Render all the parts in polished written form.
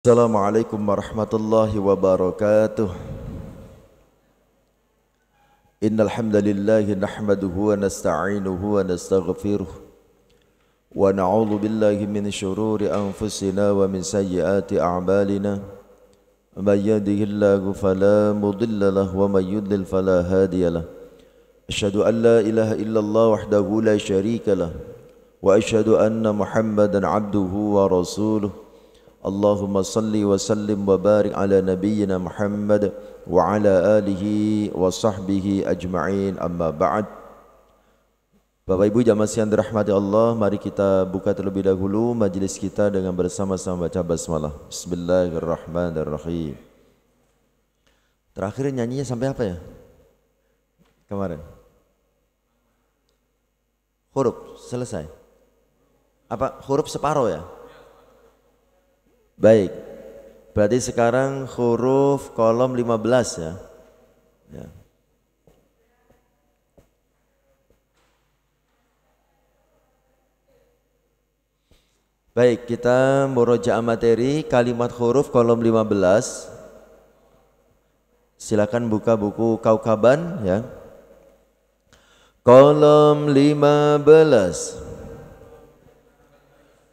Assalamualaikum warahmatullahi wabarakatuh. Innal hamdalillahi nahmaduhu wa nasta'inuhu wa nastaghfiruh wa na'udzu billahi min shururi anfusina wa min sayyiati a'malina. May yahdihillahu fala mudilla lahu wa may yudlil fala hadiya lahu. Asyhadu an la ilaha illallah wahdahu la syarika lahu wa asyhadu anna Muhammadan 'abduhu wa rasuluh. Allahumma salli wa sallim wa barik ala nabiyyina Muhammad wa ala alihi wa sahbihi ajma'in, amma ba'd. Bapak Ibu jamaah yang dirahmati Allah, mari kita buka terlebih dahulu majlis kita dengan bersama-sama baca basmalah. Bismillahirrahmanirrahim. Terakhir nyanyinya sampai apa ya? Kemarin huruf selesai. Apa huruf separuh ya? Baik, berarti sekarang huruf kolom 15 ya. Baik, kita murojaah materi kalimat huruf kolom 15. Silakan buka buku Kaukaban ya. Kolom 15.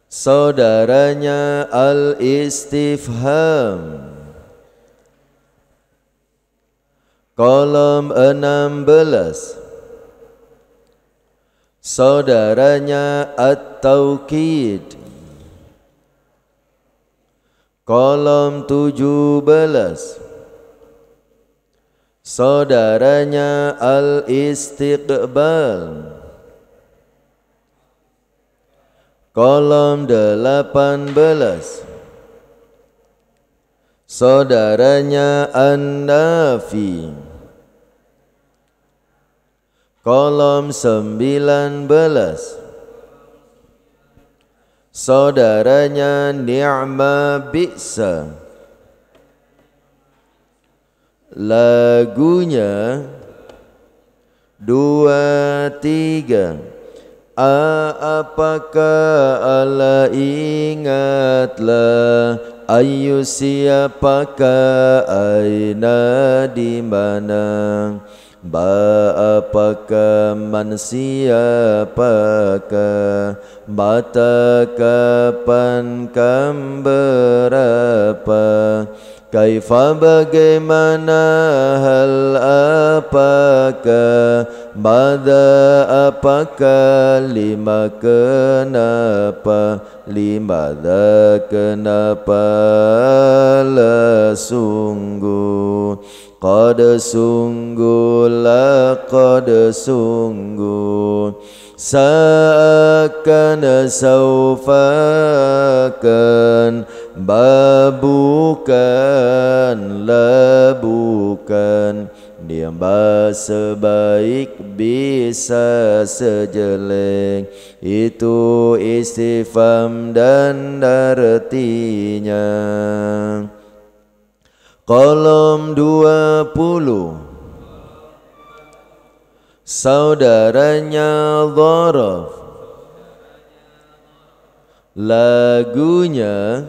Saudaranya al-istifham. Kolom 16. Saudaranya at-taukid. Kolom 17. Saudaranya al-istiqbal. Kolom 18. Saudaranya an-nafi. Kolom 19. Saudaranya ni'ma bi'sa. Lagunya 2, 3. Apakah Allah ingatlah, ayu siapakah, aina di mana, ba apakah, man siapakah, mata kapan, kam berapa, kaifa bagaimana, hal apakah, mada apakah, lima kenapa, limada kenapa, la sungguh, qad sungguh, la qad sungguh, seakan saufakan, babukan, la bukan, diamba sebaik bisa sejelek, itu istifham dan artinya. Kolom 20. Saudaranya dharaf. Lagunya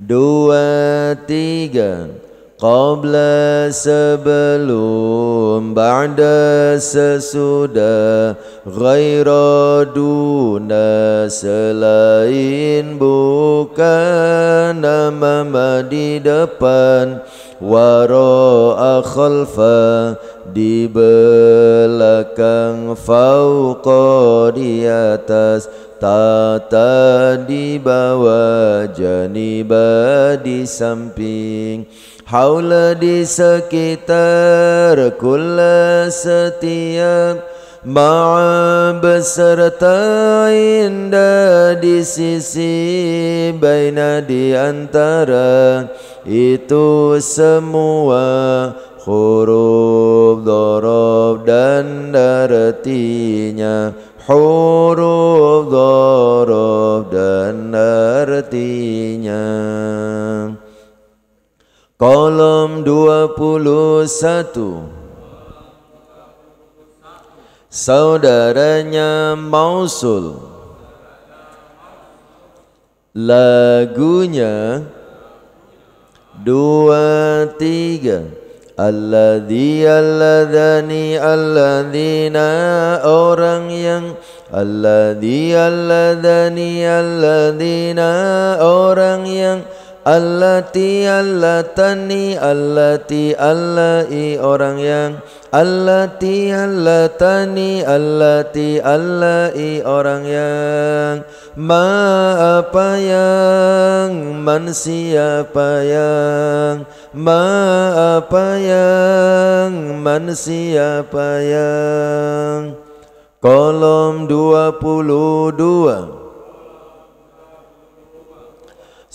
2, 3. Qabla sebelum, ba'da sesudah, ghaira duna selain, bukan, amama di depan, wara'a khalfa di belakang, fauqa di atas, tata di bawah, janiba di samping, haula di sekitar, kulla setiap, ma'a beserta, indah di sisi, baina di antara, itu semua huruf dharaf dan artinya, huruf dharaf dan artinya. Kolom 21. Saudaranya mausul. lagunya. Dua, tiga. Alladzi, alladzani, alladzina, orang yang. Alladzi, alladzani, alladzina, orang yang. Allati, allatani, allati, allai, orang yang. Allati, allatani, allati, allai, orang yang. Ma, apa yang. Man, siapa yang. Ma, apa yang. Man, siapa yang. Kolom 22.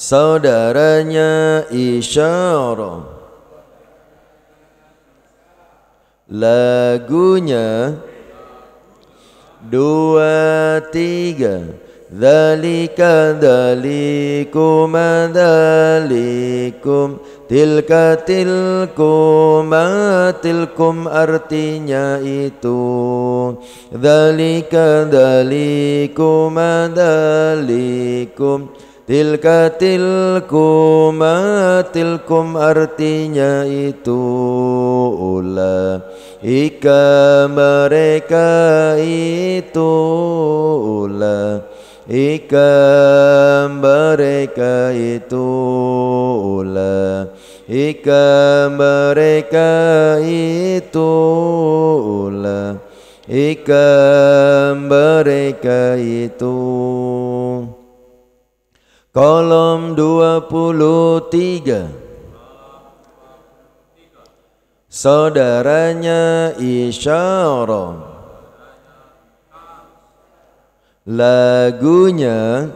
Saudaranya isyarah. Lagunya. Dua, tiga. Dzalika, dzalikum, dzalikum. Tilka, tilkum, tilkum, artinya itu. Dzalika, dzalikum, dzalikum. Tilka, tilkum, tilkum, artinya itu. Ulaika, mereka itu. Ulaika, mereka itu. Ulaika, mereka itu. Ulaika, mereka itu. Kolom 23. Saudaranya isyarah. Lagunya.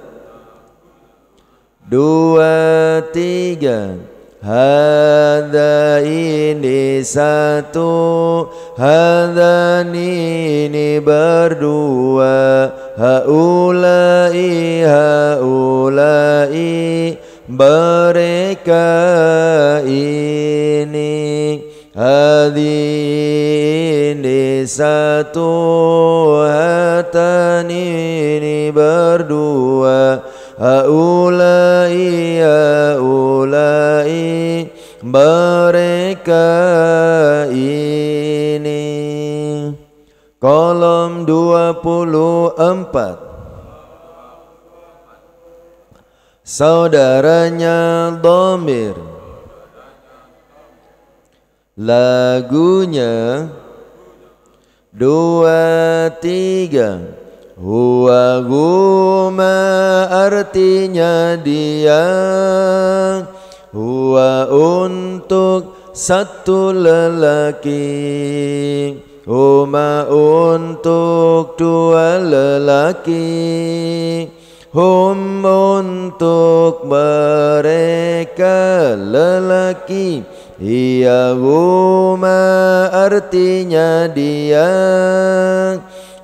Dua, tiga. Hadza, ini satu. Hadzani, ini berdua. Haulai, haulai, mereka ini. Hadhi, ini satu. Hatani, ini berdua. Haulai, haulai, mereka ini. Kolom 24. Saudaranya dhamir. Lagunya. Dua, tiga. Huwa, huma, artinya dia. Huwa, untuk satu lelaki. Huma, untuk dua lelaki. Hum, untuk mereka lelaki. Hiya, huma, artinya dia.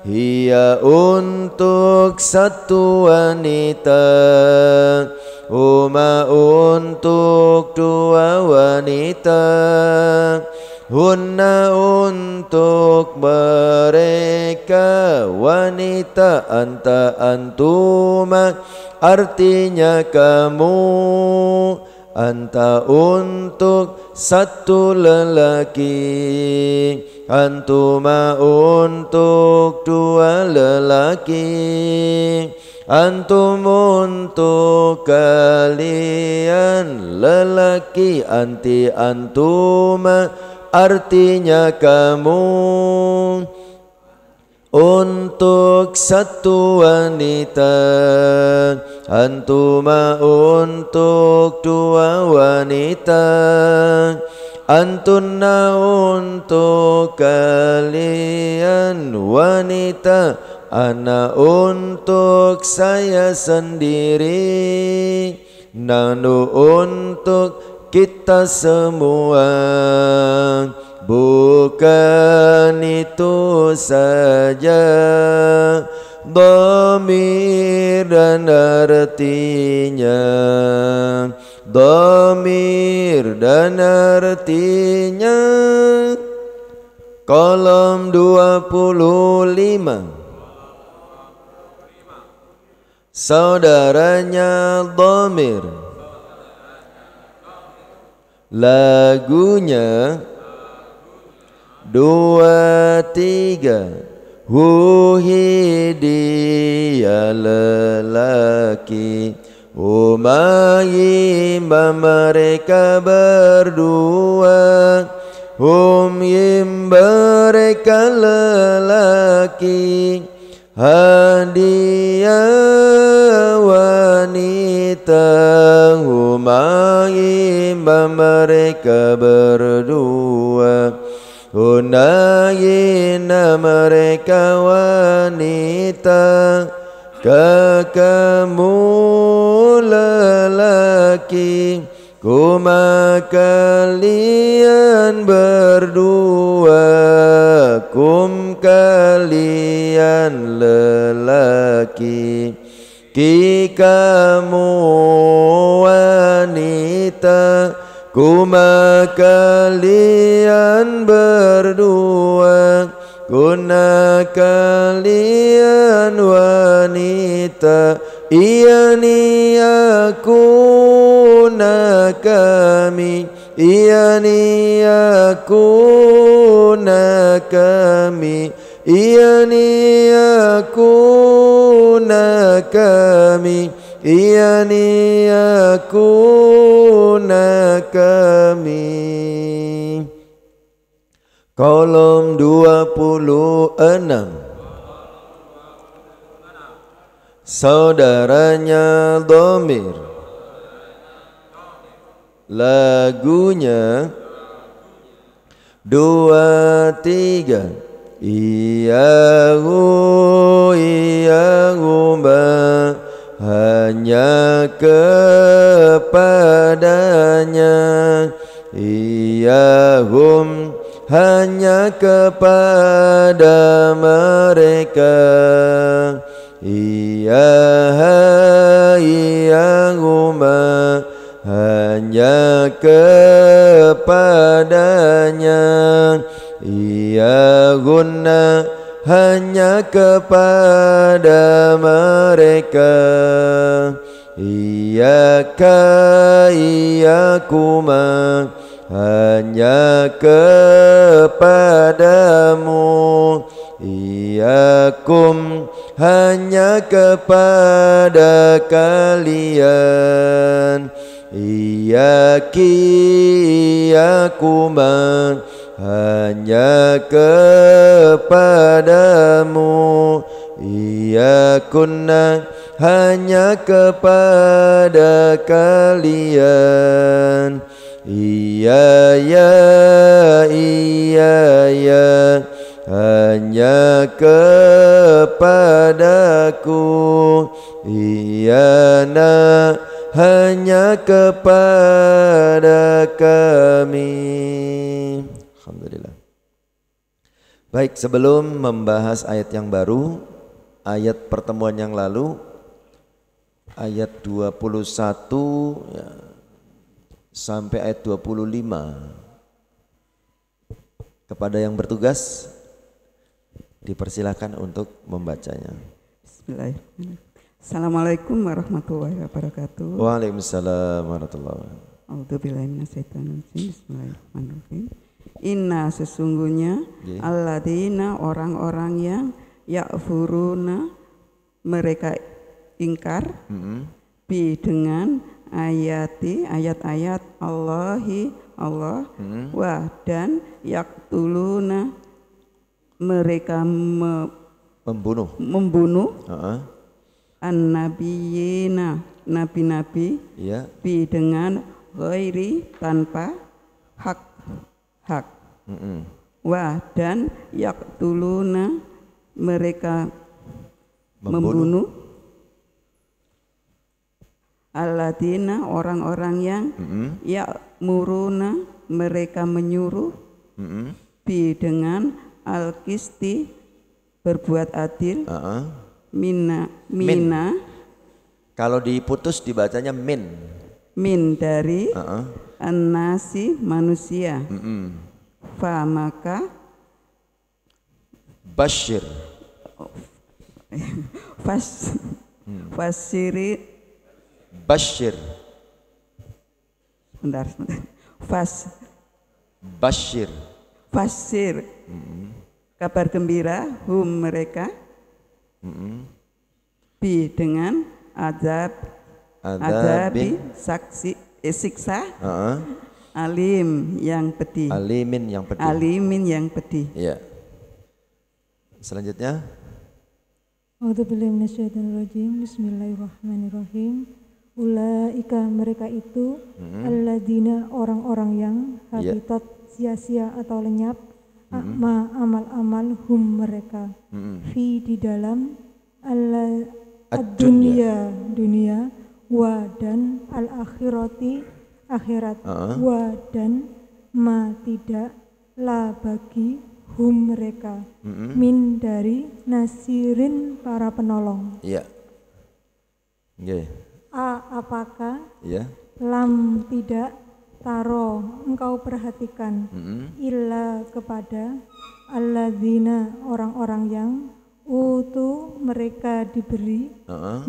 Hiya, untuk satu wanita. Huma, untuk dua wanita. Hunna, untuk mereka wanita. Anta, antuma, artinya kamu. Anta, untuk satu lelaki. Antuma, untuk dua lelaki. Antum, untuk kalian lelaki. Anti, antuma, artinya kamu. Untuk satu wanita. Antuma, untuk dua wanita. Antunna, untuk kalian wanita. Ana, untuk saya sendiri. Nanu, untuk kita semua. Bukan itu saja. Dhamir dan artinya. Dhamir dan artinya. Kolom 25. saudaranya dhamir, lagunya dua tiga, huhi dia lelaki, Umayimba mereka berdua, mereka lelaki, hadiah wanita, Umayimba mereka berdua, Hunayina mereka wanita, kekamu lelaki, kuma kalian berdua, kum kalian lelaki, ki kamu wanita, kuma kalian berdua, kuna kalian wanita, iyani akuna kami, iyani akuna kami, iyani akuna kami, iyani akuna kami. Kolom 26. Saudaranya dhamir, lagunya dua tiga, iyahu iyahuma, hanya kepadanya, iyahum hanya kepada mereka, iyaha iyahuma hanya kepadanya, iyahunna hanya kepada mereka, iyaka iyakuma hanya kepadamu, iyakum hanya kepada kalian, iyaki iyakuma hanya kepadamu, iyakunna hanya kepada kalian, iya ya hanya kepadaku, iyana hanya kepada kami. Alhamdulillah. Baik, sebelum membahas ayat yang baru, ayat pertemuan yang lalu, ayat 21 ya, sampai ayat 25. Kepada yang bertugas dipersilakan untuk membacanya. Bismillahirrahmanirrahim. Assalamualaikum warahmatullahi wabarakatuh. Waalaikumsalam warahmatullahi wabarakatuh. A'udzubillahi minasyaitonir rajim. Bismillahirrahmanirrahim. Inna sesungguhnya alladzina orang-orang yang ya'furuna mereka ingkar bi dengan ayat-ayat Allahi Allah wa dan yaqtuluna mereka membunuh an-nabiyina nabi-nabi bi dengan ghairi tanpa hak wa dan yaqtuluna mereka membunuh alladzina orang-orang yang ya'muruna mereka menyuruh bi dengan al-qisti berbuat adil mina kalau diputus dibacanya min dari an-nasi manusia fa maka Bashir Fasiri Bashir. sebentar. Bashir. Fasir kabar gembira mereka bi dengan azabi saksi siksa alim yang pedih. Alimin yang pedih. Alimin yang pedih. Ya. Selanjutnya. A'udzubillahi minasyaitonirrajim. Bismillahirrahmanirrahim. Ulaika mereka itu alladzina orang-orang yang habitat sia-sia atau lenyap amal-amal mereka fi di dalam dunia wa dan al-akhirati akhirat wa dan ma tidak la bagi mereka min dari nasirin para penolong. Iya. Nggih. Apakah lam tidak taro engkau perhatikan illa kepada alladzina orang-orang yang utu mereka diberi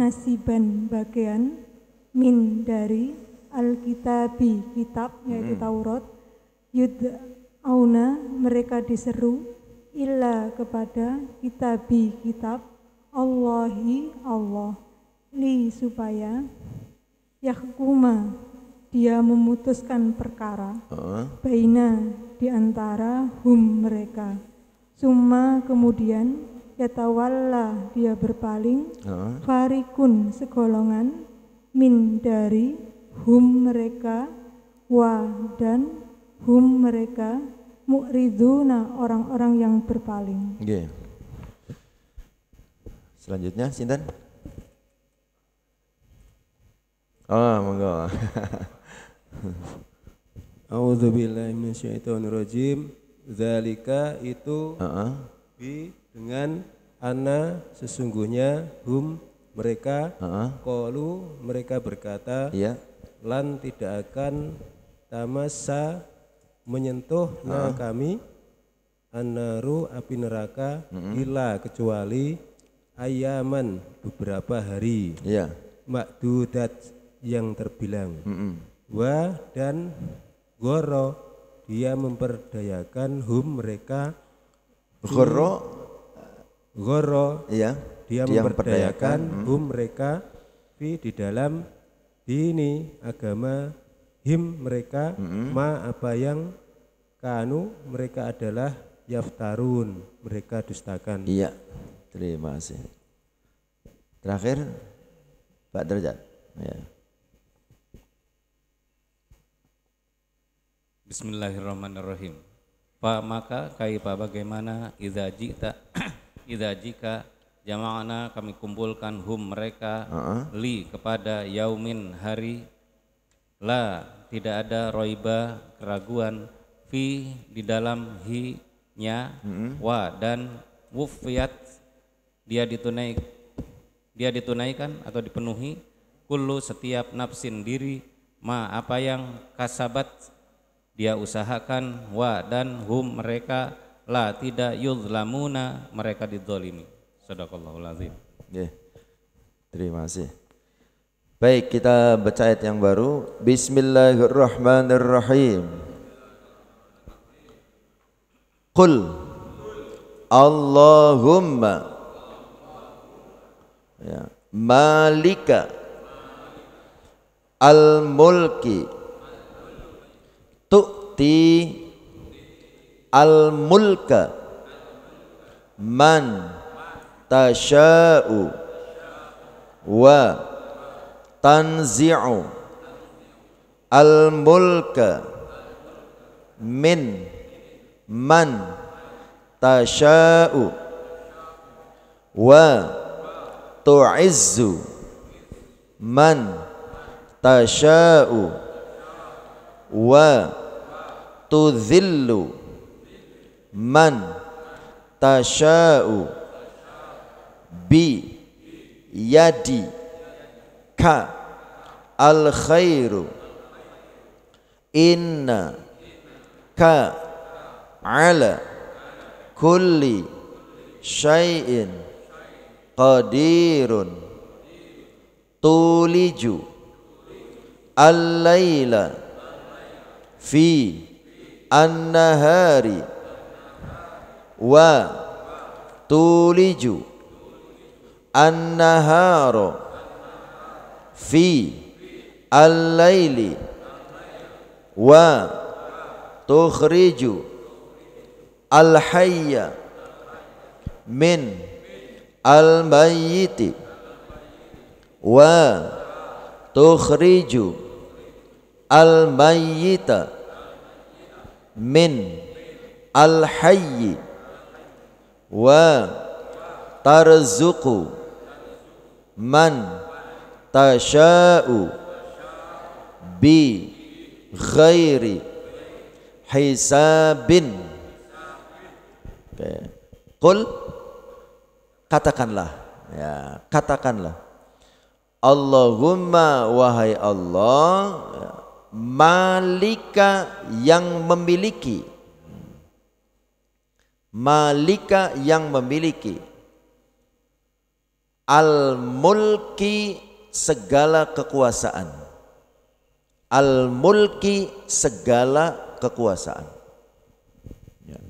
nasiban bagian min dari alkitabi kitab yaitu Taurat yud'auna mereka diseru illa kepada kitabi kitab Allahi Allah li supaya yahkuma dia memutuskan perkara baina di antara mereka summa kemudian yatawalla dia berpaling farikun segolongan min dari mereka wa dan mereka mu'riduna orang-orang yang berpaling. Nggih. Selanjutnya sinten? Oh, monggo. A'udzubillahi minasyaitonirrajim. Zalika itu bi dengan ana sesungguhnya mereka qalu mereka berkata lan tidak akan tamassa menyentuh kami annaru api neraka illa kecuali ayaman beberapa hari makdudat yang terbilang wa dan goro dia memperdayakan mereka goro dia memperdayakan mereka di dalam dini agama mereka ma apa yang kanu mereka adalah yaftarun mereka dustakan. Iya, terima kasih. Terakhir Pak Derajat. Ya. Bismillahirrahmanirrahim. Maka kaifa bagaimana idza jika jama'ana kami kumpulkan mereka li kepada yaumin hari la tidak ada roiba keraguan fi di dalam nya wa dan wufiyat dia ditunaikan atau dipenuhi kullu setiap nafsin diri ma apa yang kasabat dia usahakan wa dan mereka la tidak yuzlamuna mereka dizalimi. Shadaqallahul azim. Terima kasih. Baik, kita baca ayat yang baru. Bismillahirrahmanirrahim. Qul Allahumma malika al-mulki tu'ti al-mulka man tasha'u wa tanzi'u al-mulka min man tasha'u wa tu'izzu man tasha'u wa tudhillu man tasha'u bi yadi ka al khairu inna ka ala kulli syai'in qadirun tuliju al-laila fi an-nahari wa tuliju an-nahara fi al-laili wa tukhriju al-hayya min al-mayyiti wa tukhriju al-mayyita min al-hayyi wa tarzuqu man tasha'u bi ghairi hisabin. Qul, katakanlah, ya, katakanlah, Allahumma, wahai Allah, malika yang memiliki, malika yang memiliki, al-mulki segala kekuasaan, al-mulki segala kekuasaan. Ya.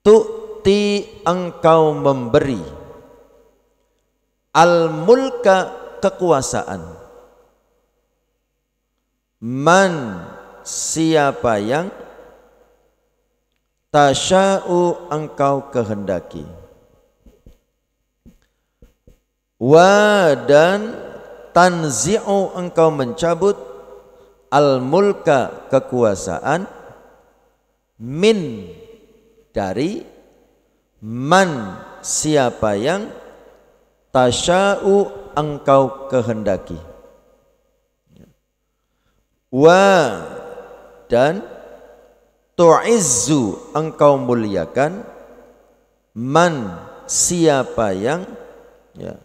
Tu'ti engkau memberi, al-mulka kekuasaan, man siapa yang, tasya'u engkau kehendaki, wa dan tanzi'u engkau mencabut, al-mulka kekuasaan, min dari, man siapa yang, tasya'u engkau kehendaki, wa dan tu'izzu engkau muliakan, man siapa yang, ya,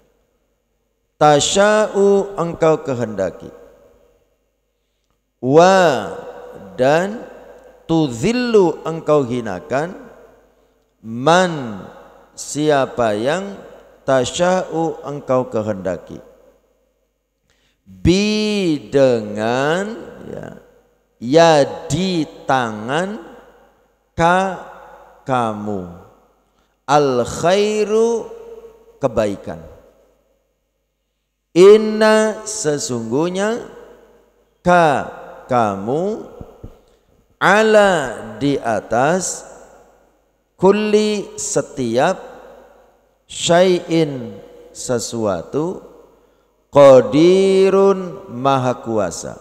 tasya'u engkau kehendaki, wa dan tuzillu engkau hinakan, man siapa yang, tasya'u engkau kehendaki, bi dengan, ya, yadi tangan, ka kamu, al khairu kebaikan, inna sesungguhnya, ka kamu, ala di atas, kulli setiap, syai'in sesuatu, qadirun maha kuasa.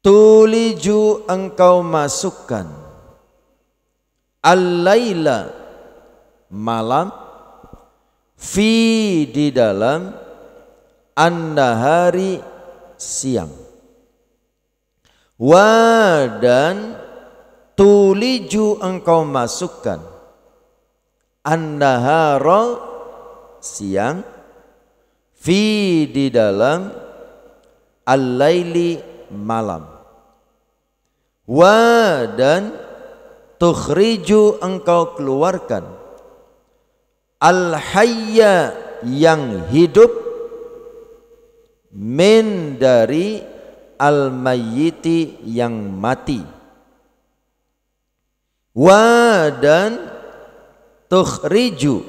Tuliju engkau masukkan, al-laila malam, fi di dalam, an-nahari siang, wa dan tuliju engkau masukkan, an-nahara siang, fi di dalam, al-laili malam, wa dan tukhriju engkau keluarkan, al-hayya yang hidup, min dari al-mayyiti yang mati, wa dan tukhriju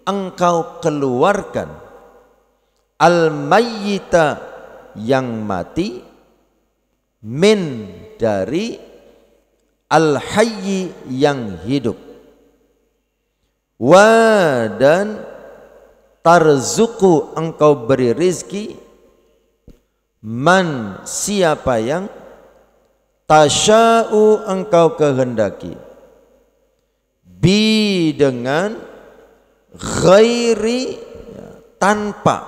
engkau keluarkan, al-mayyita yang mati, min dari al-hayyi yang hidup, wa dan tarzuku engkau beri rizki, man siapa yang, tasya'u engkau kehendaki, bi dengan, ghairi tanpa,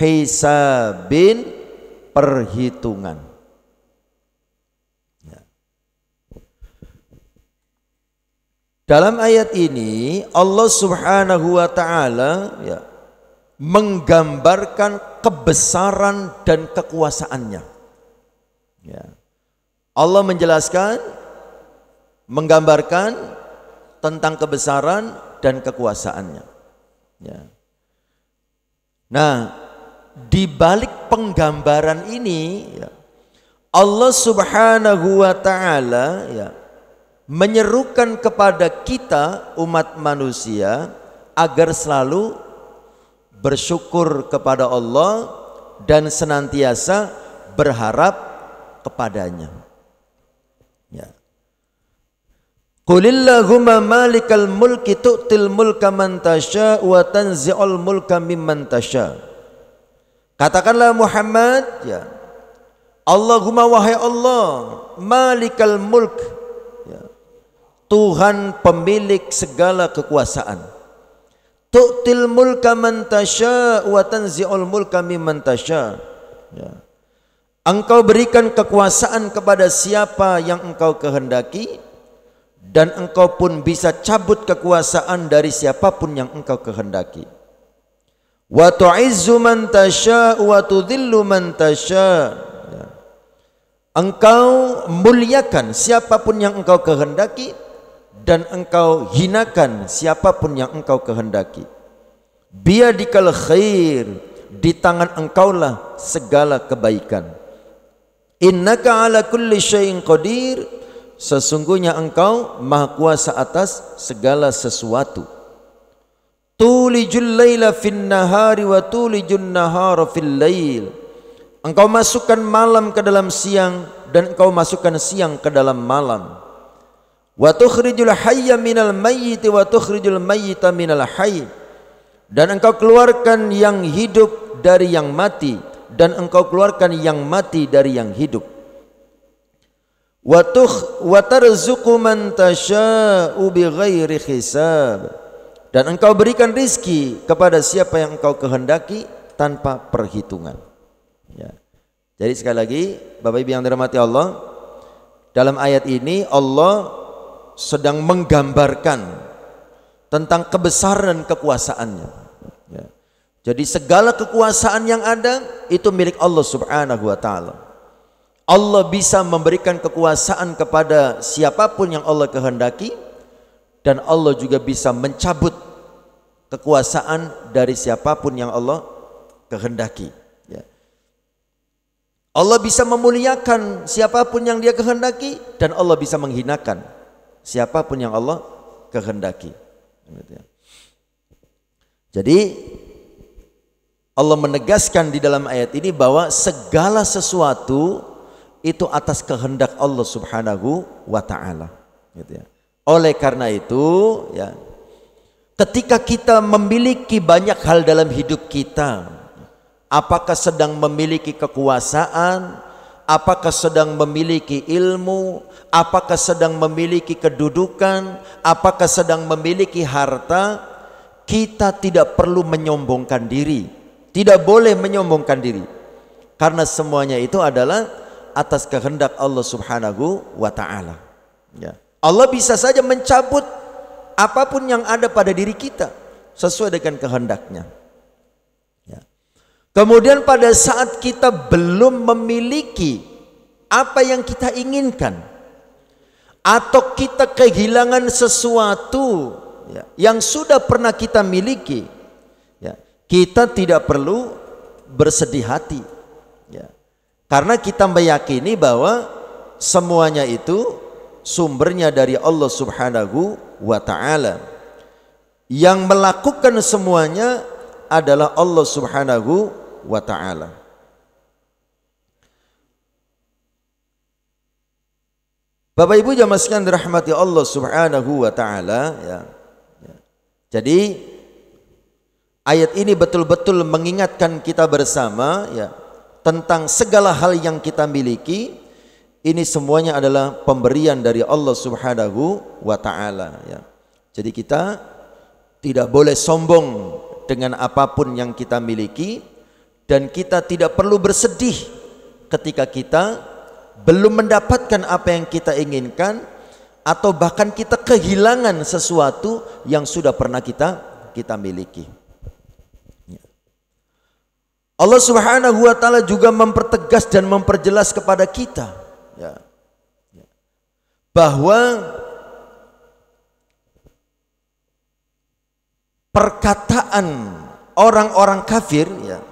hisabin perhitungan. Ya. Dalam ayat ini Allah Subhanahu wa taala, ya, menggambarkan kebesaran dan kekuasaannya. Ya. Allah menjelaskan, menggambarkan tentang kebesaran dan kekuasaannya. Ya. Nah, di balik penggambaran ini ya, Allah Subhanahu wa taala ya menyerukan kepada kita umat manusia agar selalu bersyukur kepada Allah dan senantiasa berharap kepadanya. Ya. Qulillahumma malikal mulki tu'til mulka man tasha wa tanzi'ul mulka mimman tasha. Katakanlah Muhammad, ya. Allahumma wahai Allah, malikal mulk, ya. Tuhan pemilik segala kekuasaan. Tu'til mulka man tasha wa tanzi'ul mulka mimman tasha. Ya. Engkau berikan kekuasaan kepada siapa yang engkau kehendaki, dan engkau pun bisa cabut kekuasaan dari siapapun yang engkau kehendaki. Wa tu'izzu man tasha wa tudhillu man tasha. Ya. Engkau muliakan siapapun yang engkau kehendaki, dan engkau hinakan siapapun yang engkau kehendaki. Biyadikal khair, di tangan engkaulah segala kebaikan. Innaka ala kulli syai'in qadir, sesungguhnya engkau maha kuasa atas segala sesuatu. Tulijul laila fin nahari wa tulijun nahara fil lail. Engkau masukkan malam ke dalam siang, dan engkau masukkan siang ke dalam malam. Wa tukhrijul hayya minal mayyiti wa tukhrijul mayyita minal hayy. Dan engkau keluarkan yang hidup dari yang mati, dan engkau keluarkan yang mati dari yang hidup. Wa tarzuqu man tasha'u bighairi hisab. Dan engkau berikan rizki kepada siapa yang engkau kehendaki tanpa perhitungan. Ya. Jadi sekali lagi, Bapak Ibu yang dirahmati Allah, dalam ayat ini Allah sedang menggambarkan tentang kebesaran kekuasaannya. Ya. Jadi segala kekuasaan yang ada itu milik Allah Subhanahu wa taala. Allah bisa memberikan kekuasaan kepada siapapun yang Allah kehendaki, dan Allah juga bisa mencabut kekuasaan dari siapapun yang Allah kehendaki. Ya. Allah bisa memuliakan siapapun yang Dia kehendaki, dan Allah bisa menghinakan siapapun yang Allah kehendaki. Jadi Allah menegaskan di dalam ayat ini bahwa segala sesuatu itu atas kehendak Allah Subhanahu wa taala, gitu ya. Oleh karena itu, ya, ketika kita memiliki banyak hal dalam hidup kita, apakah sedang memiliki kekuasaan, apakah sedang memiliki ilmu, apakah sedang memiliki kedudukan, apakah sedang memiliki harta, kita tidak perlu menyombongkan diri, tidak boleh menyombongkan diri, karena semuanya itu adalah atas kehendak Allah Subhanahu wa taala. Ya. Allah bisa saja mencabut apapun yang ada pada diri kita sesuai dengan kehendaknya. Ya. Kemudian pada saat kita belum memiliki apa yang kita inginkan, atau kita kehilangan sesuatu, ya, yang sudah pernah kita miliki, ya, kita tidak perlu bersedih hati. Ya. Karena kita meyakini bahwa semuanya itu sumbernya dari Allah Subhanahu wa taala. Yang melakukan semuanya adalah Allah Subhanahu wa taala. Bapak Ibu jamaah sekalian dirahmati Allah Subhanahu wa taala, ya. Jadi ayat ini betul-betul mengingatkan kita bersama, ya, tentang segala hal yang kita miliki. Ini semuanya adalah pemberian dari Allah Subhanahu wa taala, ya. Jadi kita tidak boleh sombong dengan apapun yang kita miliki, dan kita tidak perlu bersedih ketika kita belum mendapatkan apa yang kita inginkan, atau bahkan kita kehilangan sesuatu yang sudah pernah kita miliki. Allah Subhanahu wa taala juga mempertegas dan memperjelas kepada kita, ya, bahwa perkataan orang-orang kafir ya,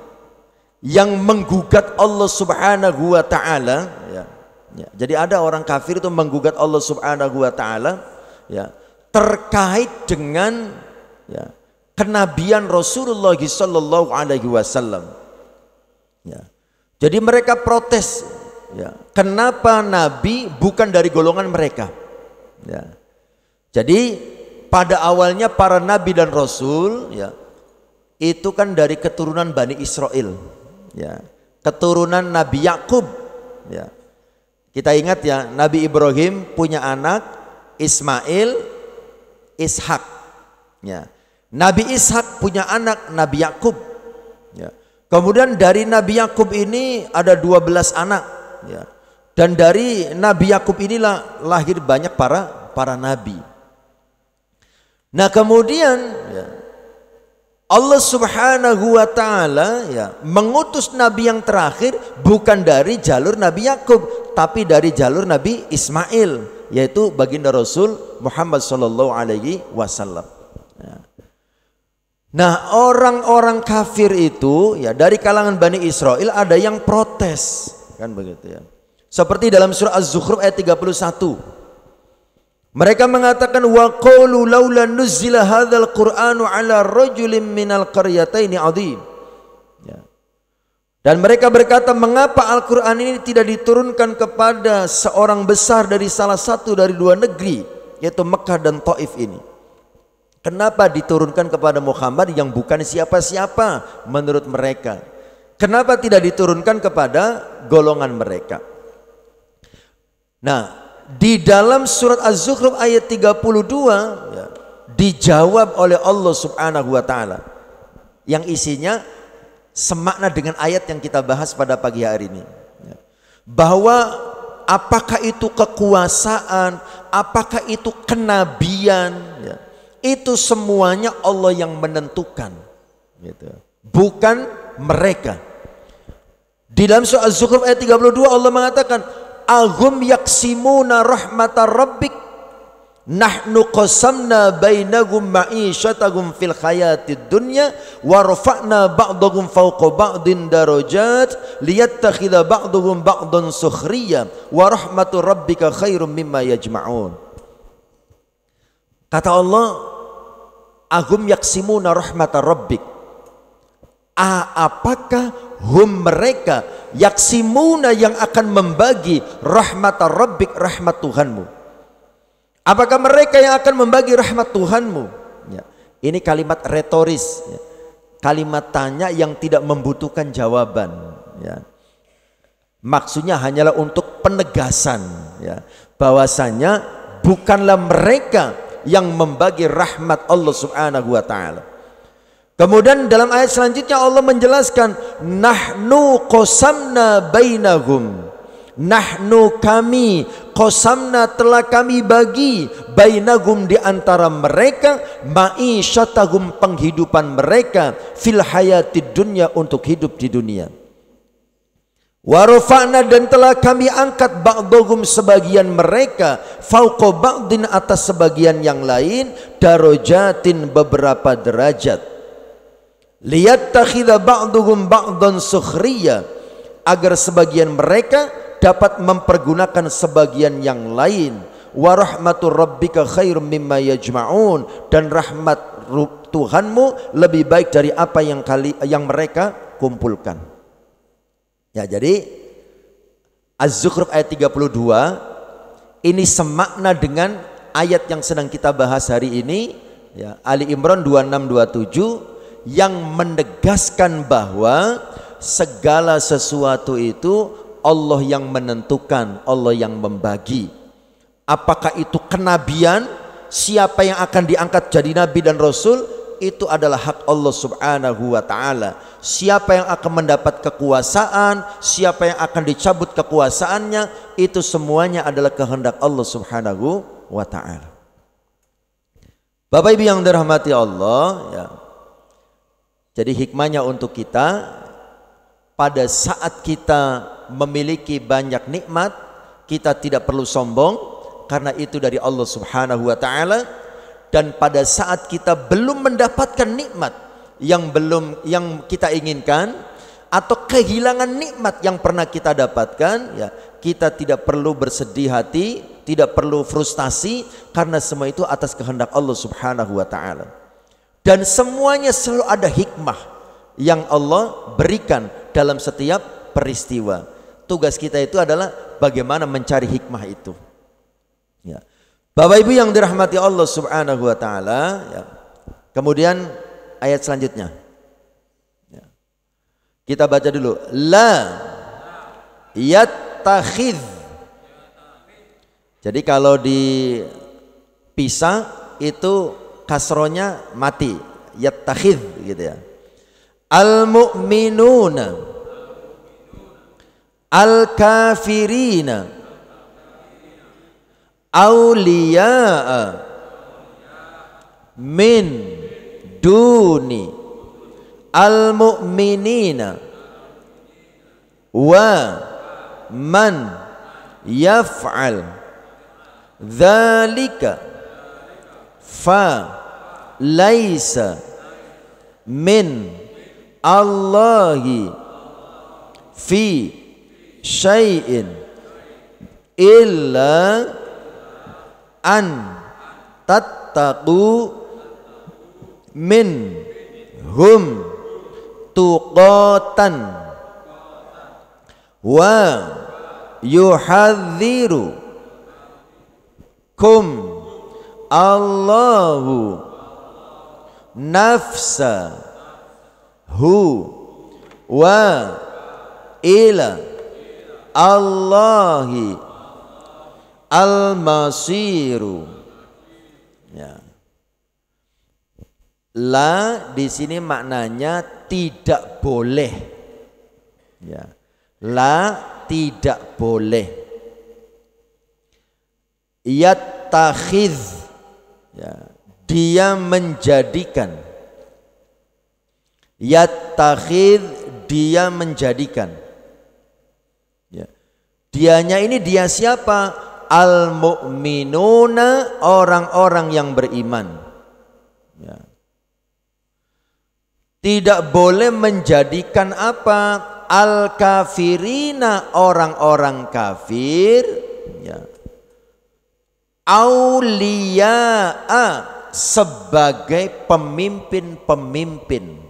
yang menggugat Allah Subhanahu wa taala ya. Jadi ada orang kafir itu menggugat Allah Subhanahu wa taala ya, terkait dengan ya, kenabian Rasulullah sallallahu alaihi wasallam ya. Jadi mereka protes ya, kenapa nabi bukan dari golongan mereka ya. Jadi pada awalnya para nabi dan rasul ya, itu kan dari keturunan Bani Israel ya, keturunan Nabi Yakub ya. Kita ingat ya, Nabi Ibrahim punya anak Ismail, Ishak ya. Nabi Ishak punya anak Nabi Yakub ya. Kemudian dari Nabi Yakub ini ada 12 anak ya. Dan dari Nabi Yakub inilah lahir banyak para nabi. Nah kemudian ya, Allah Subhanahu wa taala ya, mengutus nabi yang terakhir bukan dari jalur Nabi Yakub, tapi dari jalur Nabi Ismail, yaitu baginda Rasul Muhammad sallallahu alaihi wasallam. Ya. Nah, orang-orang kafir itu ya, dari kalangan Bani Israel ada yang protes, kan begitu ya. Seperti dalam surah Az-Zukhruf ayat 31. Mereka mengatakan wa qalu laula nuzila hadzal qur'anu ala rajulin minal qaryataini adzim. Ya. Dan mereka berkata, mengapa Al-Qur'an ini tidak diturunkan kepada seorang besar dari salah satu dari dua negeri, yaitu Mekah dan Taif ini? Kenapa diturunkan kepada Muhammad yang bukan siapa-siapa menurut mereka? Kenapa tidak diturunkan kepada golongan mereka? Nah, di dalam surat Az-Zukhruf ayat 32 ya, dijawab oleh Allah Subhanahu wa taala yang isinya semakna dengan ayat yang kita bahas pada pagi hari ini ya. Bahwa apakah itu kekuasaan, apakah itu kenabian ya, itu semuanya Allah yang menentukan gitu. Bukan mereka. Di dalam surah Az-Zukhruf ayat 32 Allah mengatakan ahum yaksimuna rahmatar rabbik nahnu qasamna bainahum ma'isyatahum fil hayatid dunya wa rafa'na ba'dahum fawqa ba'din darajat liyattakhidha ba'dahum ba'dan sukhriya wa rahmatur rabbika khairum mimma yajma'un. Kata Allah, ahum yaksimuna rahmatar rabbik, apakah hum mereka yaksimuna yang akan membagi rahmatar rabbik, rahmat Tuhanmu? Apakah mereka yang akan membagi rahmat Tuhanmu? Ya. Ini kalimat retoris ya. Kalimat tanya yang tidak membutuhkan jawaban ya. Maksudnya hanyalah untuk penegasan ya, bahwasanya bukanlah mereka yang membagi rahmat Allah Subhanahu wa taala. Kemudian dalam ayat selanjutnya Allah menjelaskan nahnu qasamna bainahum, nahnu kami, qasamna telah kami bagi, bainahum di antara mereka, ma'isyatahum penghidupan mereka, fil hayatid dunya untuk hidup di dunia. Wa rafa'na dan telah kami angkat ba'dahum sebagian mereka, fauqa ba'din atas sebagian yang lain, darajatin beberapa derajat. Liyattakhidha ba'duhum ba'dan sukhriya, agar sebagian mereka dapat mempergunakan sebagian yang lain. Wa rahmatur rabbika khairum mimma yajma'un, dan rahmat Tuhanmu lebih baik dari apa yang mereka kumpulkan. Ya, jadi Az-Zukhruf ayat 32 ini semakna dengan ayat yang sedang kita bahas hari ini ya, Ali Imran 26-27, yang menegaskan bahwa segala sesuatu itu Allah yang menentukan, Allah yang membagi. Apakah itu kenabian, siapa yang akan diangkat jadi nabi dan rasul, itu adalah hak Allah Subhanahu wa taala. Siapa yang akan mendapat kekuasaan, siapa yang akan dicabut kekuasaannya, itu semuanya adalah kehendak Allah Subhanahu wa taala. Bapak Ibu yang dirahmati Allah ya. Jadi hikmahnya untuk kita, pada saat kita memiliki banyak nikmat, kita tidak perlu sombong karena itu dari Allah Subhanahu wa taala. Dan pada saat kita belum mendapatkan nikmat, yang kita inginkan, atau kehilangan nikmat yang pernah kita dapatkan, ya, kita tidak perlu bersedih hati, tidak perlu frustasi, karena semua itu atas kehendak Allah Subhanahu wa taala. Dan semuanya selalu ada hikmah yang Allah berikan dalam setiap peristiwa. Tugas kita itu adalah bagaimana mencari hikmah itu. Ya. Bapak Ibu yang dirahmati Allah Subhanahu wa taala, ya. Kemudian ayat selanjutnya. Ya. Kita baca dulu. La yattakhidh. Jadi kalau dipisah itu kasronya mati, yattakhidh gitu ya. Al-mu'minuna al-kafirina awliya'a min duni al-mu'minina wa man yaf'al dzalika fa laisa min Allahi fi syai'in illa an tattaqu min hum tuqatan wa yuhadziru kum Allahu nafsahu wa ila Allahi al-masiru. Ya. La di sini maknanya tidak boleh. Ya. La tidak boleh. Yattakhidh, ya, dia menjadikan. Yattakhidh, dia menjadikan. Ya. Dianya ini dia siapa? Al-mu'minuna, orang-orang yang beriman. Ya. Tidak boleh menjadikan apa? Al-kafirina, orang-orang kafir, ya, auliya'a, sebagai pemimpin-pemimpin.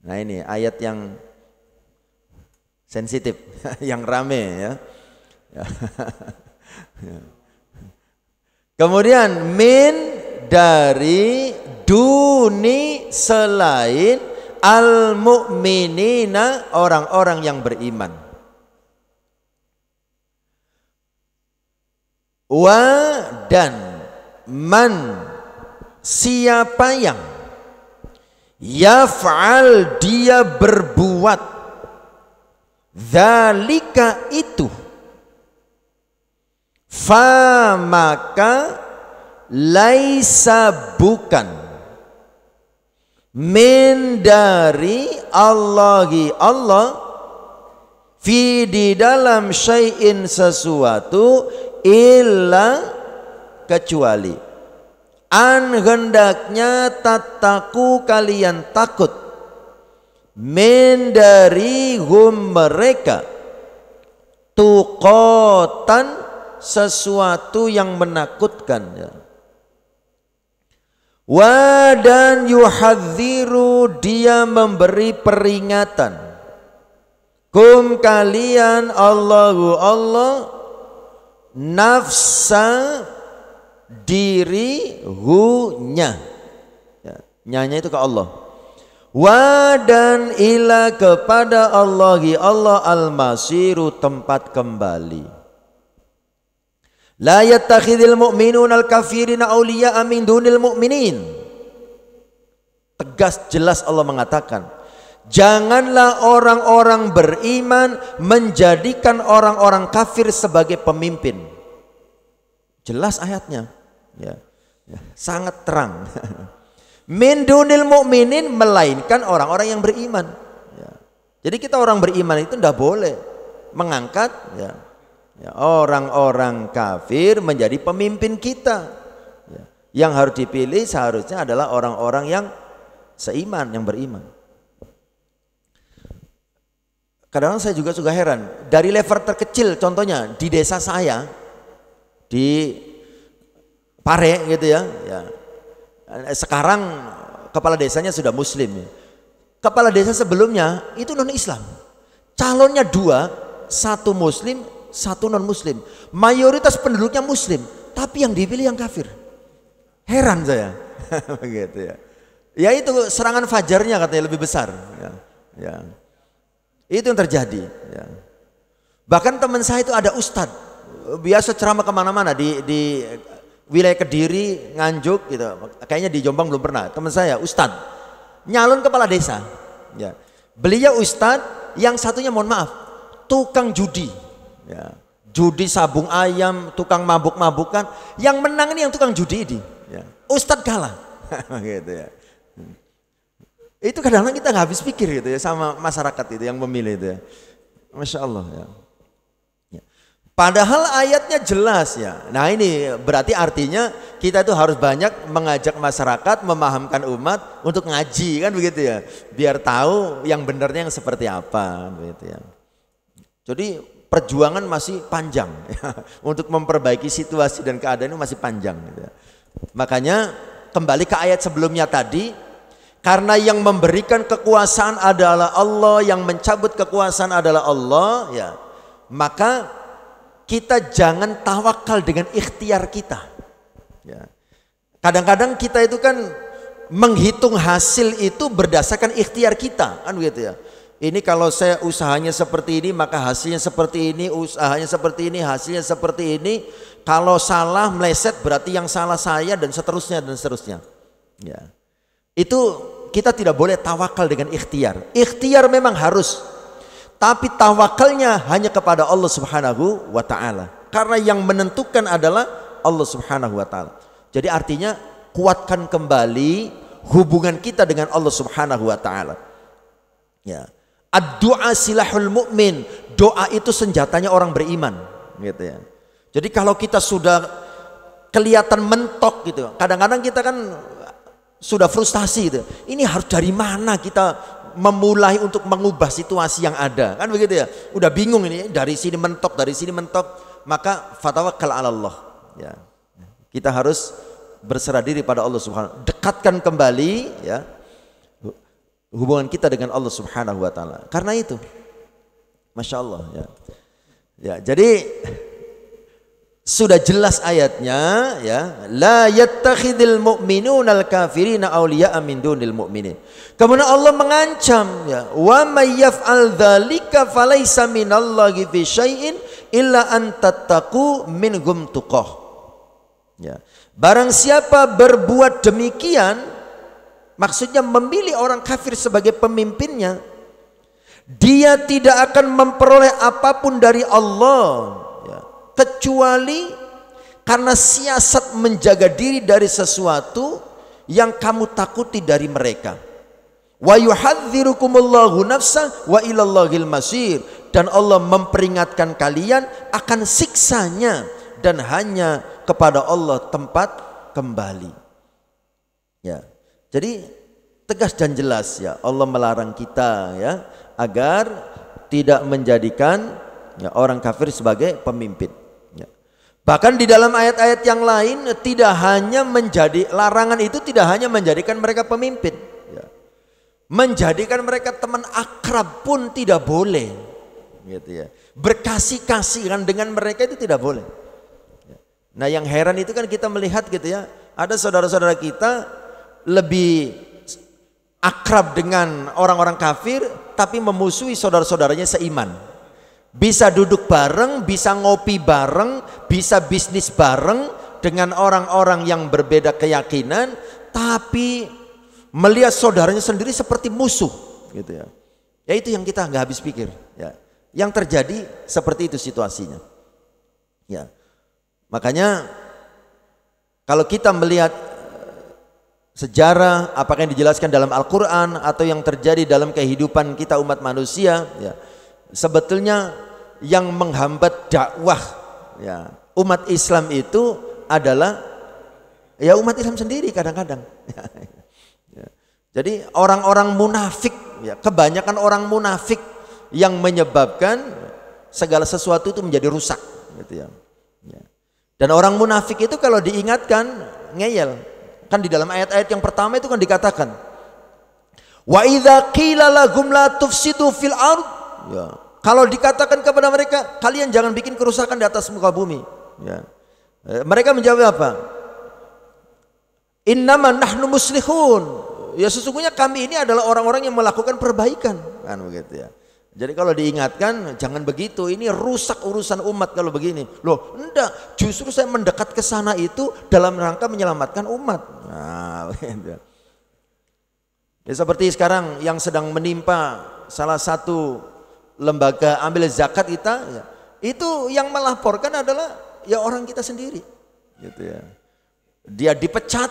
Nah ini ayat yang sensitif, yang rame ya. Kemudian min, dari, duni, selain, al-mu'minina, orang-orang yang beriman. Wa, dan, man, siapa yang yaf'al, dia berbuat, dzalika, itu, fa, maka, laisa, bukan, min, dari, Allahi, Allah, fi, di dalam, syai'in, sesuatu, illa, kecuali, an, hendaknya, tattaku, kalian takut, min, dari, hum, mereka, tuqatan, sesuatu yang menakutkan, ya. Wa, dan yuhadziru, dia memberi peringatan, kum, kalian, Allahu, Allah, nafsa, diri, hu-nya, ya, nyanya itu ke Allah. Wa, dan ila, kepada Allahi, Allah, al-masiru, tempat kembali. La yattakhidhul mu'minuna al-kafirina awliya'a min dunil mu'minin. Tegas jelas Allah mengatakan, janganlah orang-orang beriman menjadikan orang-orang kafir sebagai pemimpin. Jelas ayatnya, ya, ya, sangat terang. Min dunil mu'minin, melainkan orang-orang yang beriman. Ya. Jadi kita orang beriman itu tidak boleh mengangkat, ya, ya, orang-orang kafir menjadi pemimpin kita. Ya. Yang harus dipilih seharusnya adalah orang-orang yang seiman, yang beriman. Kadang-kadang saya juga suka heran, dari level terkecil contohnya di desa saya, di Pare gitu ya. Sekarang kepala desanya sudah muslim. Kepala desa sebelumnya itu non-Islam. Calonnya 2, 1 muslim, 1 non-muslim. Mayoritas penduduknya muslim, tapi yang dipilih yang kafir. Heran saya. Begitu ya. Ya itu serangan fajarnya katanya lebih besar. Ya. Itu yang terjadi. Ya. Bahkan teman saya itu ada ustadz, biasa ceramah kemana-mana di wilayah Kediri, Nganjuk gitu. Kayaknya di Jombang belum pernah. Teman saya ustadz, nyalon kepala desa. Ya. Beliau ustadz, yang satunya mohon maaf, tukang judi. Ya. Judi sabung ayam, tukang mabuk-mabukan. Yang menang ini yang tukang judi ini. Ya. Ustadz kalah. Gitu ya. Itu kadang-kadang kita nggak habis pikir gitu ya sama masyarakat itu yang memilih itu ya. Masya Allah ya. Padahal ayatnya jelas ya. Nah ini berarti artinya kita itu harus banyak mengajak masyarakat, memahamkan umat untuk ngaji kan begitu ya. Biar tahu yang benarnya yang seperti apa begitu ya. Jadi perjuangan masih panjang ya. Untuk memperbaiki situasi dan keadaan itu masih panjang gitu ya. Makanya kembali ke ayat sebelumnya tadi, karena yang memberikan kekuasaan adalah Allah, yang mencabut kekuasaan adalah Allah ya. Maka kita jangan tawakal dengan ikhtiar kita. Ya. Kadang-kadang kita itu kan menghitung hasil itu berdasarkan ikhtiar kita, kan begitu ya. Ini kalau saya usahanya seperti ini maka hasilnya seperti ini, usahanya seperti ini, hasilnya seperti ini. Kalau salah meleset berarti yang salah saya dan seterusnya dan seterusnya. Ya. Itu kita tidak boleh tawakal dengan ikhtiar. Ikhtiar memang harus, tapi tawakalnya hanya kepada Allah Subhanahu wa ta'ala. Karena yang menentukan adalah Allah Subhanahu wa ta'ala. Jadi artinya kuatkan kembali hubungan kita dengan Allah Subhanahu wa ta'ala. Ya. Ad-du'a silahul mu'min. Doa itu senjatanya orang beriman, gitu ya. Jadi kalau kita sudah kelihatan mentok gitu, kadang-kadang kita kan sudah frustasi gitu. Ini harus dari mana kita memulai untuk mengubah situasi yang ada, kan begitu ya. Udah bingung ini, dari sini mentok, dari sini mentok, maka fatawakkal 'ala Allah ya. Kita harus berserah diri pada Allah Subhanahu. Dekatkan kembali ya hubungan kita dengan Allah Subhanahu wa taala. Karena itu Masya Allah ya. Ya, jadi sudah jelas ayatnya ya, la yattakhidul mu'minunal kafirina awliya'a min dunil mu'minin. Kemudian Allah mengancam ya, wa may yaf'al dzalika falaysa minallahi fi syai'in illa an tattaqu minhum tuqah. Ya. Barang siapa berbuat demikian, maksudnya memilih orang kafir sebagai pemimpinnya, dia tidak akan memperoleh apapun dari Allah kecuali karena siasat menjaga diri dari sesuatu yang kamu takuti dari mereka. Wa yuhadzirukumullahu nafsa wa ilallahil masir. Dan Allah memperingatkan kalian akan siksanya dan hanya kepada Allah tempat kembali. Ya. Jadi tegas dan jelas ya, Allah melarang kita ya agar tidak menjadikan ya, orang kafir sebagai pemimpin. Ya. Bahkan di dalam ayat-ayat yang lain tidak hanya menjadi larangan itu tidak hanya menjadikan mereka pemimpin, ya. Menjadikan mereka teman akrab pun tidak boleh, gitu ya. Berkasih-kasihan dengan mereka itu tidak boleh. Ya. Nah yang heran itu kan kita melihat gitu ya, ada saudara-saudara kita lebih akrab dengan orang-orang kafir tapi memusuhi saudara-saudaranya seiman. Bisa duduk bareng, bisa ngopi bareng, bisa bisnis bareng dengan orang-orang yang berbeda keyakinan, tapi melihat saudaranya sendiri seperti musuh, gitu ya. Ya itu yang kita nggak habis pikir, ya. Yang terjadi seperti itu situasinya, ya. Makanya kalau kita melihat sejarah, apakah yang dijelaskan dalam Al-Quran atau yang terjadi dalam kehidupan kita umat manusia, ya. Sebetulnya yang menghambat dakwah ya, umat Islam itu adalah ya umat Islam sendiri kadang-kadang. Ya. Jadi orang-orang munafik, ya, kebanyakan orang munafik yang menyebabkan segala sesuatu itu menjadi rusak, gitu ya. Dan orang munafik itu kalau diingatkan ngeyel. Kan di dalam ayat-ayat yang pertama itu kan dikatakan, wa idza qila lahum la tufsidu fil ard, ya, kalau dikatakan kepada mereka kalian jangan bikin kerusakan di atas muka bumi, ya, mereka menjawab apa? Innama nahnu muslihun, ya sesungguhnya kami ini adalah orang-orang yang melakukan perbaikan, kan begitu ya. Jadi kalau diingatkan jangan begitu, ini rusak urusan umat kalau begini. Loh, enggak, justru saya mendekat ke sana itu dalam rangka menyelamatkan umat. Nah, begitu. Ya, seperti sekarang yang sedang menimpa salah satu lembaga ambil zakat kita, ya, itu yang melaporkan adalah ya orang kita sendiri, gitu ya. Dia dipecat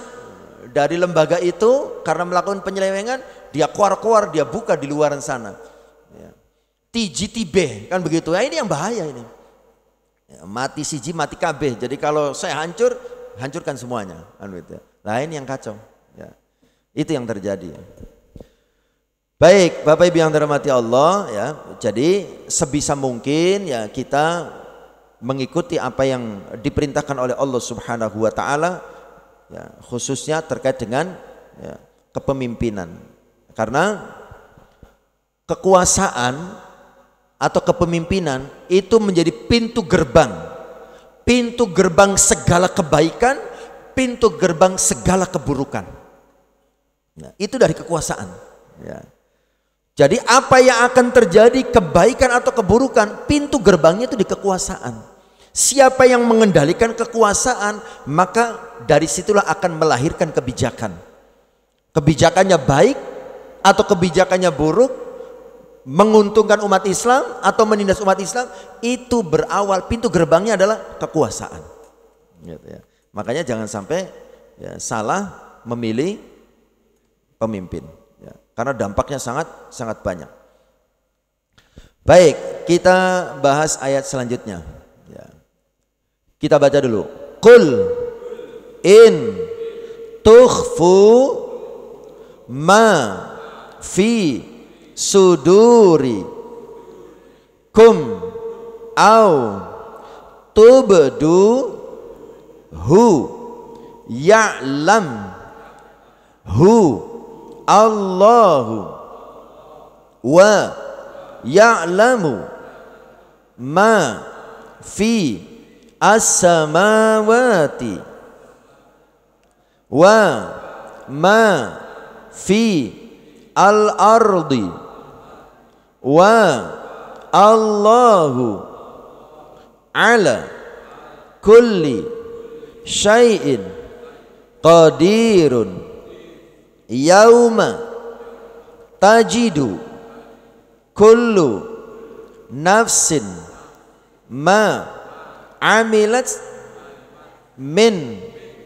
dari lembaga itu karena melakukan penyelewengan, dia keluar, dia buka di luaran sana. Ya. TGTB kan begitu. Ya, ini yang bahaya ini. Ya, mati siji mati KB. Jadi kalau saya hancur, hancurkan semuanya, kan begitu. Nah, ini yang kacau. Ya. Itu yang terjadi. Baik, Bapak Ibu yang dirahmati Allah, ya. Jadi sebisa mungkin ya kita mengikuti apa yang diperintahkan oleh Allah Subhanahu wa taala, ya, khususnya terkait dengan ya, kepemimpinan. Karena kekuasaan atau kepemimpinan itu menjadi pintu gerbang segala kebaikan, pintu gerbang segala keburukan. Nah, itu dari kekuasaan. Ya. Jadi apa yang akan terjadi kebaikan atau keburukan, pintu gerbangnya itu di kekuasaan. Siapa yang mengendalikan kekuasaan, maka dari situlah akan melahirkan kebijakan. Kebijakannya baik atau kebijakannya buruk, menguntungkan umat Islam atau menindas umat Islam, itu berawal pintu gerbangnya adalah kekuasaan. Gitu ya. Makanya jangan sampai ya, salah memilih pemimpin, ya, karena dampaknya sangat banyak. Baik, kita bahas ayat selanjutnya. Ya. Kita baca dulu. Qul in tukhfu ma fi suduri kum au tubdu hu ya'lam hu Allahu wa ya'lamu ma fi as-samawati wa ma fi al-ardi wa Allahu ala kulli syai'in qadirun yauma tajidu kullu nafsin ma amilat min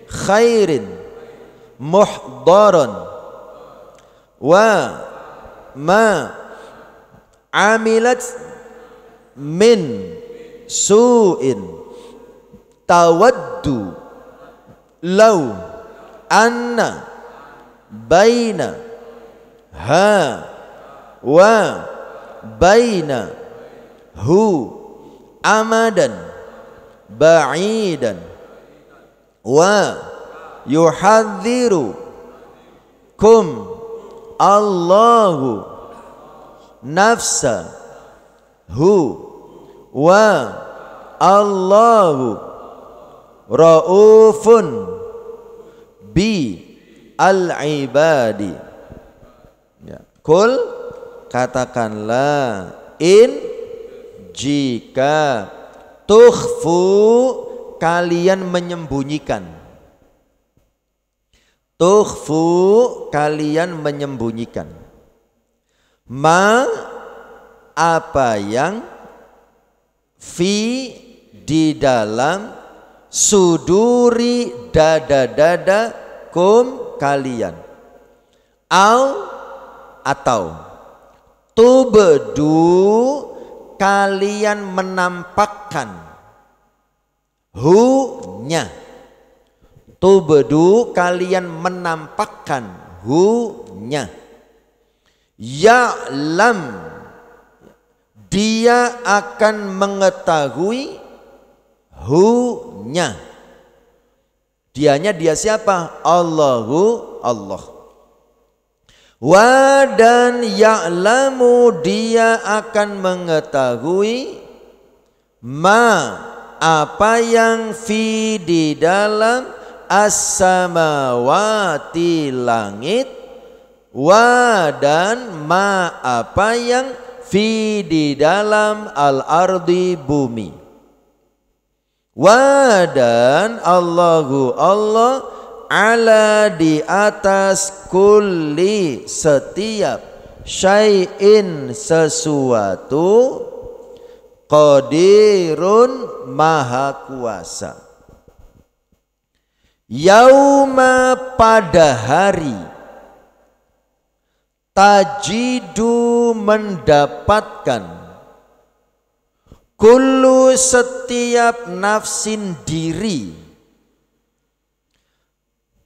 khairin muhdaran wa ma amilat min su'in tawaddu law anna baina ha wa baina hu amadan ba'idan wa yuhadziru kum Allahu nafsa hu wa Allahu raufun bi al-ibadi. Ya. Kul, katakanlah, in jika tukhfu kalian menyembunyikan, tukhfu kalian menyembunyikan, ma apa yang fi di dalam suduri dada-dada kum kalian, atau tubdu kalian menampakkan, hu nya, tubdu kalian menampakkan, hu-nya. Ya'lam, dia akan mengetahui hu-nya. Dianya dia siapa? Allahu Allah. Wa dan ya'lamu, dia akan mengetahui ma, apa yang fi di dalam as-samawati langit, wa dan ma, apa yang fi di dalam al-ardi bumi. Wa dan Allahu Allah ala di atas kulli setiap syai'in sesuatu, qadirun maha kuasa. Yauma pada hari, tajidu mendapatkan, kullu setiap nafsin diri,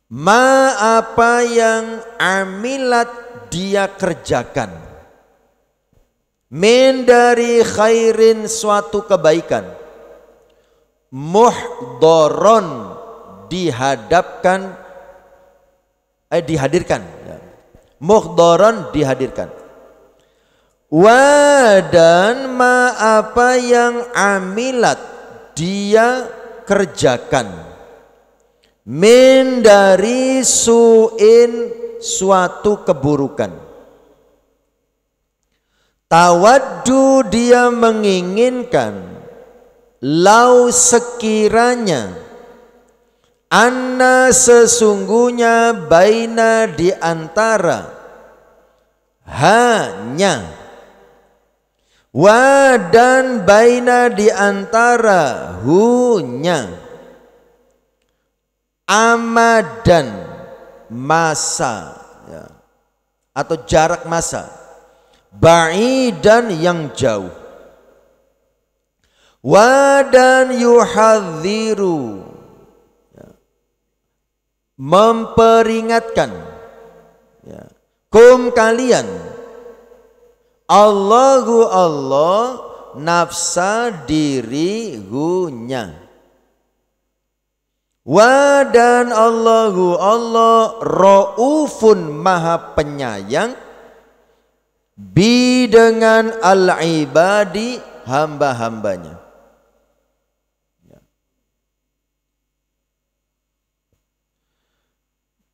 ma apa yang amilat dia kerjakan, min dari khairin suatu kebaikan, muhdaron dihadapkan, dihadirkan, muhdaron dihadirkan. Wa dan ma apa yang amilat dia kerjakan, min dari su'in suatu keburukan. Tawaddu dia menginginkan, lau sekiranya, anna sesungguhnya, baina di antara, hanya, wa dan baina di antara, hunya, amadan masa, ya, atau jarak masa, ba'idan yang jauh, wa dan yuhadziru, ya, memperingatkan, ya, kum kalian, Allahu Allah, nafsa diri hunya. Wa dan Allahu Allah raufun maha penyayang, bi dengan al-ibadi hamba-hambanya.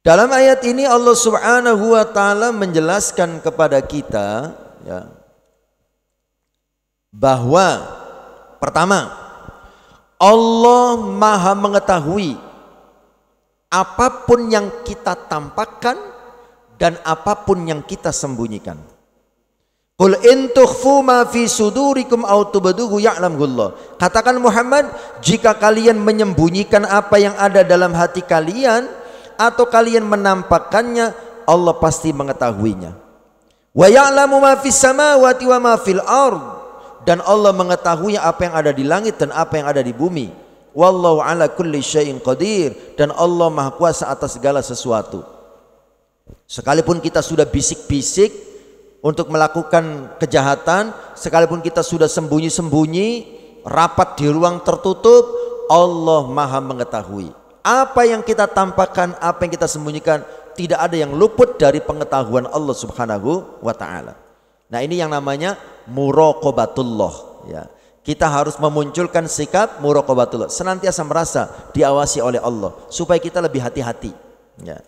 Dalam ayat ini Allah Subhanahu wa taala menjelaskan kepada kita, ya, bahwa pertama, Allah maha mengetahui apapun yang kita tampakkan dan apapun yang kita sembunyikan. Qul in tukhfu ma fi sudurikum aw tubduhu ya'lamullah. Katakan Muhammad, jika kalian menyembunyikan apa yang ada dalam hati kalian atau kalian menampakkannya, Allah pasti mengetahuinya. Wa ya'lamu ma fis samawati wa ma fil ard, dan Allah mengetahui apa yang ada di langit dan apa yang ada di bumi. Wallahu ala kulli syai'in qadir, dan Allah maha kuasa atas segala sesuatu. Sekalipun kita sudah bisik-bisik untuk melakukan kejahatan, sekalipun kita sudah sembunyi-sembunyi, rapat di ruang tertutup, Allah maha mengetahui. Apa yang kita tampakkan, apa yang kita sembunyikan, tidak ada yang luput dari pengetahuan Allah Subhanahu wa taala. Nah, ini yang namanya muraqabatullah, ya. Kita harus memunculkan sikap muraqabatullah, senantiasa merasa diawasi oleh Allah supaya kita lebih hati-hati, ya.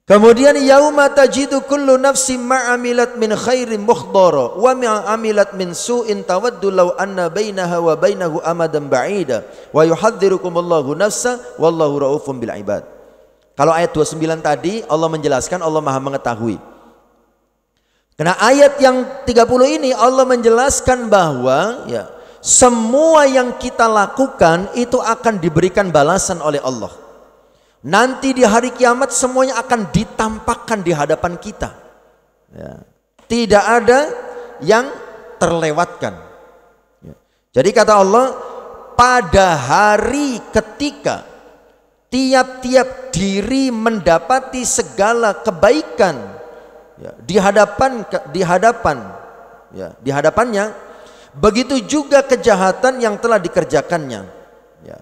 Kemudian yauma tajidu kullu nafsin ma amilat min khairin muhdara wa ma amilat min su'in tawaddu law anna bainaha wa bainahu amadan ba'ida wa yuhadzirukumullahu nafsa wallahu raufun bil ibad. Kalau ayat 29 tadi Allah menjelaskan Allah maha mengetahui. Karena ayat yang 30 ini Allah menjelaskan bahwa, ya, semua yang kita lakukan itu akan diberikan balasan oleh Allah. Nanti di hari kiamat semuanya akan ditampakkan di hadapan kita, ya. Tidak ada yang terlewatkan, ya. Jadi kata Allah, pada hari ketika tiap-tiap diri mendapati segala kebaikan ya, di hadapannya, begitu juga kejahatan yang telah dikerjakannya ya.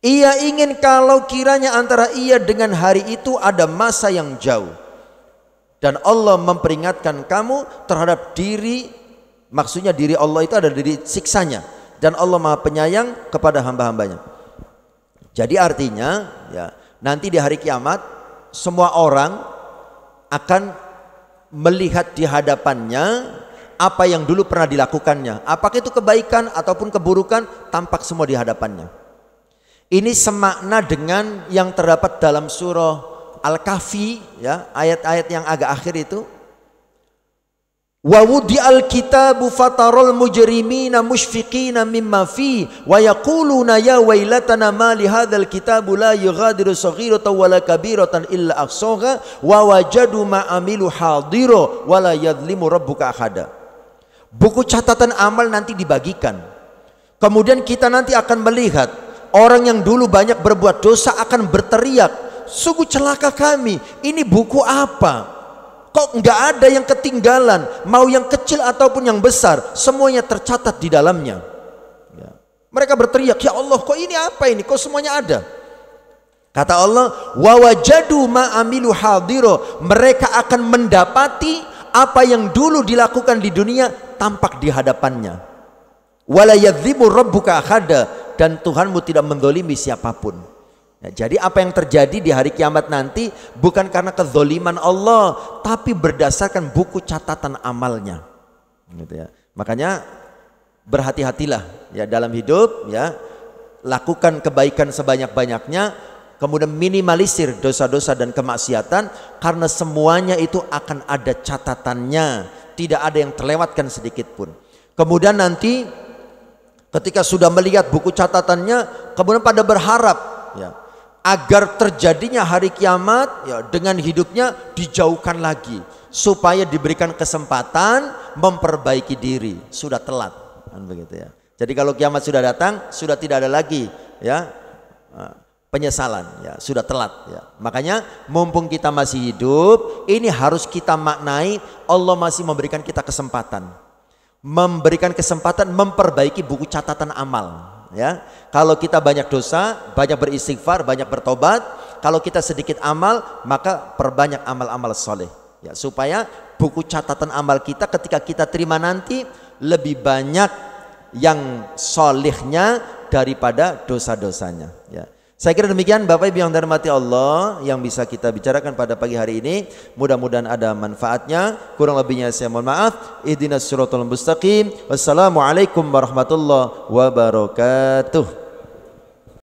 Ia ingin kalau kiranya antara ia dengan hari itu ada masa yang jauh, dan Allah memperingatkan kamu terhadap diri, maksudnya diri Allah itu ada diri siksanya, dan Allah Maha Penyayang kepada hamba-hambanya. Jadi artinya ya, nanti di hari kiamat semua orang akan melihat di hadapannya apa yang dulu pernah dilakukannya, apakah itu kebaikan ataupun keburukan, tampak semua di hadapannya. Ini semakna dengan yang terdapat dalam surah Al-Kahfi ya, ayat-ayat yang agak akhir itu. Wa wudi'al kitabu fataral mujrimina mushfiqina mimma fi wa yaquluna ya wailatana ma li hadzal kitabu la yughadiru saghiratan wala kabiratan illa ahsaha wa wajadu ma amilu hadira wa la yadhlimu rabbuka ahada. Buku catatan amal nanti dibagikan. Kemudian kita nanti akan melihat orang yang dulu banyak berbuat dosa akan berteriak, sungguh celaka kami, ini buku apa? Kok nggak ada yang ketinggalan, mau yang kecil ataupun yang besar, semuanya tercatat di dalamnya ya. Mereka berteriak, ya Allah kok ini apa ini, kok semuanya ada? Kata Allah, wa wajadu ma amilu hadiro, mereka akan mendapati apa yang dulu dilakukan di dunia tampak di hadapannya. Wala yadzimu rabbuka ahada, dan Tuhanmu tidak mendolimi siapapun. Ya, jadi apa yang terjadi di hari kiamat nanti bukan karena kezoliman Allah, tapi berdasarkan buku catatan amalnya gitu ya. Makanya berhati-hatilah ya dalam hidup ya, lakukan kebaikan sebanyak-banyaknya, kemudian minimalisir dosa-dosa dan kemaksiatan, karena semuanya itu akan ada catatannya, tidak ada yang terlewatkan sedikit pun. Kemudian nanti ketika sudah melihat buku catatannya, kemudian pada berharap ya agar terjadinya hari kiamat ya dengan hidupnya dijauhkan lagi, supaya diberikan kesempatan memperbaiki diri. Sudah telat kan begitu ya. Jadi kalau kiamat sudah datang, sudah tidak ada lagi ya penyesalan ya, sudah telat ya. Makanya mumpung kita masih hidup, ini harus kita maknai Allah masih memberikan kita kesempatan, memperbaiki buku catatan amal ya. Kalau kita banyak dosa, banyak beristighfar, banyak bertobat. Kalau kita sedikit amal, maka perbanyak amal-amal soleh ya, supaya buku catatan amal kita ketika kita terima nanti lebih banyak yang solehnya daripada dosa-dosanya ya. Saya kira demikian Bapak Ibu yang dirahmati Allah yang bisa kita bicarakan pada pagi hari ini. Mudah-mudahan ada manfaatnya. Kurang lebihnya saya mohon maaf. Ihdinas siratal mustaqim. Wassalamualaikum warahmatullahi wabarakatuh.